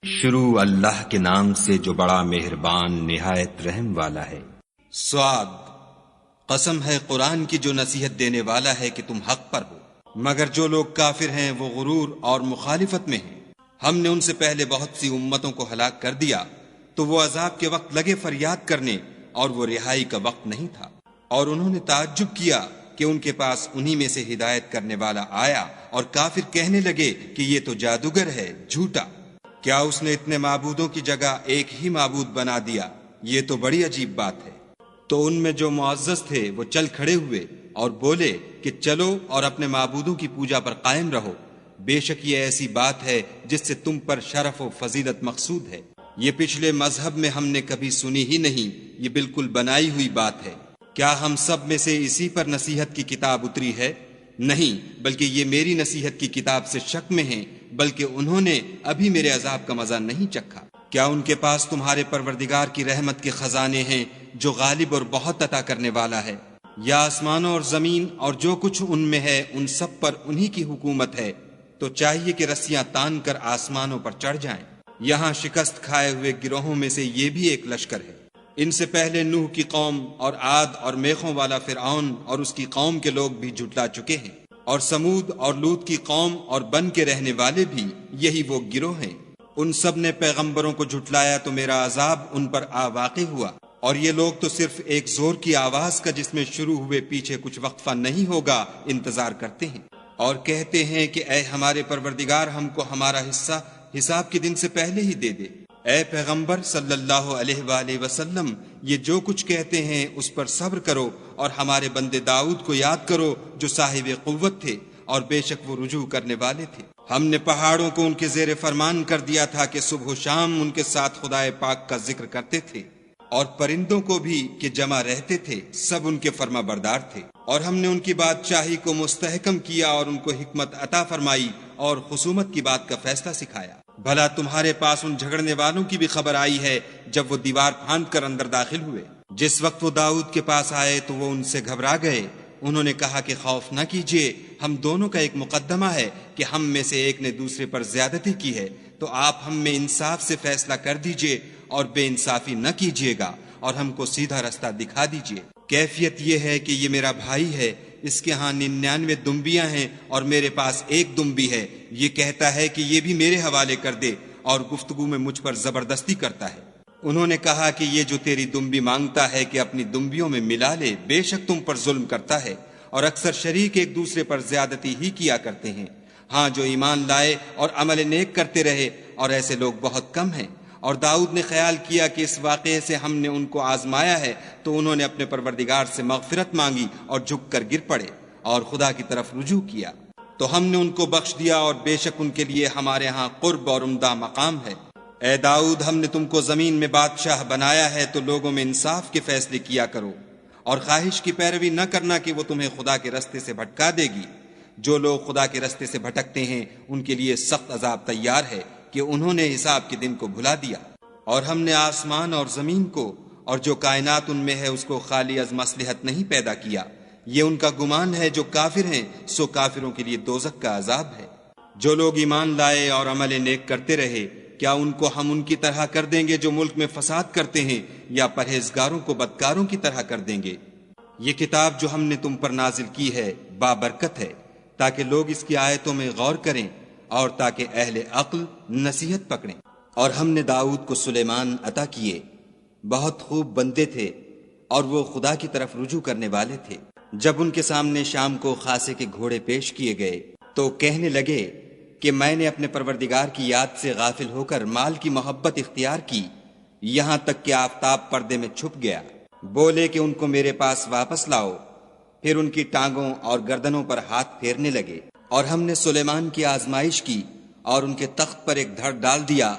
شروع اللہ کے نام سے جو بڑا مہربان نہایت رحم والا ہے۔ صاد، قسم ہے قرآن کی جو نصیحت دینے والا ہے کہ تم حق پر ہو، مگر جو لوگ کافر ہیں وہ غرور اور مخالفت میں ہیں۔ ہم نے ان سے پہلے بہت سی امتوں کو ہلاک کر دیا تو وہ عذاب کے وقت لگے فریاد کرنے اور وہ رہائی کا وقت نہیں تھا، اور انہوں نے تعجب کیا کہ ان کے پاس انہی میں سے ہدایت کرنے والا آیا، اور کافر کہنے لگے کہ یہ تو جادوگر ہے، جھوٹا۔ کیا اس نے اتنے معبودوں کی جگہ ایک ہی معبود بنا دیا؟ یہ تو بڑی عجیب بات ہے۔ تو ان میں جو معزز تھے وہ چل کھڑے ہوئے اور بولے کہ چلو اور اپنے معبودوں کی پوجا پر قائم رہو، بے شک یہ ایسی بات ہے جس سے تم پر شرف و فضیلت مقصود ہے۔ یہ پچھلے مذہب میں ہم نے کبھی سنی ہی نہیں، یہ بالکل بنائی ہوئی بات ہے۔ کیا ہم سب میں سے اسی پر نصیحت کی کتاب اتری ہے؟ نہیں، بلکہ یہ میری نصیحت کی کتاب سے شک میں ہیں، بلکہ انہوں نے ابھی میرے عذاب کا مزہ نہیں چکھا۔ کیا ان کے پاس تمہارے پروردگار کی رحمت کے خزانے ہیں جو غالب اور بہت عطا کرنے والا ہے؟ یا آسمانوں اور زمین اور جو کچھ ان میں ہے ان سب پر انہی کی حکومت ہے؟ تو چاہیے کہ رسیاں تان کر آسمانوں پر چڑھ جائیں۔ یہاں شکست کھائے ہوئے گروہوں میں سے یہ بھی ایک لشکر ہے۔ ان سے پہلے نوح کی قوم اور عاد اور میخوں والا فرعون اور اس کی قوم کے لوگ بھی جھٹلا چکے ہیں، اور سمود اور لوط کی قوم اور بن کے رہنے والے بھی یہی وہ گروہ ہیں۔ ان سب نے پیغمبروں کو جھٹلایا تو میرا عذاب ان پر آ واقع ہوا، اور یہ لوگ تو صرف ایک زور کی آواز کا جس میں شروع ہوئے پیچھے کچھ وقفہ نہیں ہوگا انتظار کرتے ہیں، اور کہتے ہیں کہ اے ہمارے پروردگار ہم کو ہمارا حصہ حساب کے دن سے پہلے ہی دے دے۔ اے پیغمبر صلی اللہ علیہ وآلہ وسلم، یہ جو کچھ کہتے ہیں اس پر صبر کرو، اور ہمارے بندے داؤد کو یاد کرو جو صاحب قوت تھے، اور بے شک وہ رجوع کرنے والے تھے۔ ہم نے پہاڑوں کو ان کے زیر فرمان کر دیا تھا کہ صبح و شام ان کے ساتھ خدائے پاک کا ذکر کرتے تھے، اور پرندوں کو بھی کہ جمع رہتے تھے، سب ان کے فرما بردار تھے۔ اور ہم نے ان کی بادشاہی کو مستحکم کیا اور ان کو حکمت عطا فرمائی اور خصومت کی بات کا فیصلہ سکھایا۔ بھلا تمہارے پاس ان جھگڑنے والوں کی بھی خبر آئی ہے جب وہ دیوار پھاند کر اندر داخل ہوئے؟ جس وقت وہ داؤد کے پاس آئے تو وہ ان سے گھبرا گئے۔ انہوں نے کہا کہ خوف نہ کیجیے، ہم دونوں کا ایک مقدمہ ہے کہ ہم میں سے ایک نے دوسرے پر زیادتی کی ہے، تو آپ ہم میں انصاف سے فیصلہ کر دیجیے اور بے انصافی نہ کیجیے گا، اور ہم کو سیدھا رستہ دکھا دیجیے۔ کیفیت یہ ہے کہ یہ میرا بھائی ہے، اس کے ہاں 99 دمبیاں ہیں اور میرے پاس ایک دمبی ہے۔ یہ کہتا ہے کہ یہ بھی میرے حوالے کر دے، اور گفتگو میں مجھ پر زبردستی کرتا ہے۔ انہوں نے کہا کہ یہ جو تیری دمبی مانگتا ہے کہ اپنی دمبیوں میں ملا لے، بے شک تم پر ظلم کرتا ہے، اور اکثر شریک ایک دوسرے پر زیادتی ہی کیا کرتے ہیں۔ ہاں، جو ایمان لائے اور عمل نیک کرتے رہے، اور ایسے لوگ بہت کم ہیں۔ اور داؤد نے خیال کیا کہ اس واقعے سے ہم نے ان کو آزمایا ہے، تو انہوں نے اپنے پروردگار سے مغفرت مانگی اور جھک کر گر پڑے اور خدا کی طرف رجوع کیا، تو ہم نے ان کو بخش دیا، اور بے شک ان کے لیے ہمارے ہاں قرب اور عمدہ مقام ہے۔ اے داؤد، ہم نے تم کو زمین میں بادشاہ بنایا ہے، تو لوگوں میں انصاف کے فیصلے کیا کرو، اور خواہش کی پیروی نہ کرنا کہ وہ تمہیں خدا کے رستے سے بھٹکا دے گی۔ جو لوگ خدا کے رستے سے بھٹکتے ہیں ان کے لیے سخت عذاب تیار ہے کہ انہوں نے حساب کے دن کو بھلا دیا۔ اور ہم نے آسمان اور زمین کو اور جو کائنات ان میں ہے اس کو خالی از مصلحت نہیں پیدا کیا۔ یہ ان کا گمان ہے جو کافر ہیں، سو کافروں کے لیے دوزخ کا عذاب ہے۔ جو لوگ ایمان لائے اور عمل نیک کرتے رہے، کیا ان کو ہم ان کی طرح کر دیں گے جو ملک میں فساد کرتے ہیں، یا پرہیزگاروں کو بدکاروں کی طرح کر دیں گے؟ یہ کتاب جو ہم نے تم پر نازل کی ہے بابرکت ہے، تاکہ لوگ اس کی آیتوں میں غور کریں اور تاکہ اہل عقل نصیحت پکڑیں۔ اور ہم نے داؤد کو سلیمان عطا کیے، بہت خوب بندے تھے، اور وہ خدا کی طرف رجوع کرنے والے تھے۔ جب ان کے سامنے شام کو خاصے کے گھوڑے پیش کیے گئے تو کہنے لگے کہ میں نے اپنے پروردگار کی یاد سے غافل ہو کر مال کی محبت اختیار کی، یہاں تک کہ آفتاب پردے میں چھپ گیا۔ بولے کہ ان کو میرے پاس واپس لاؤ، پھر ان کی ٹانگوں اور گردنوں پر ہاتھ پھیرنے لگے۔ اور ہم نے سلیمان کی آزمائش کی اور ان کے تخت پر ایک دھڑ ڈال دیا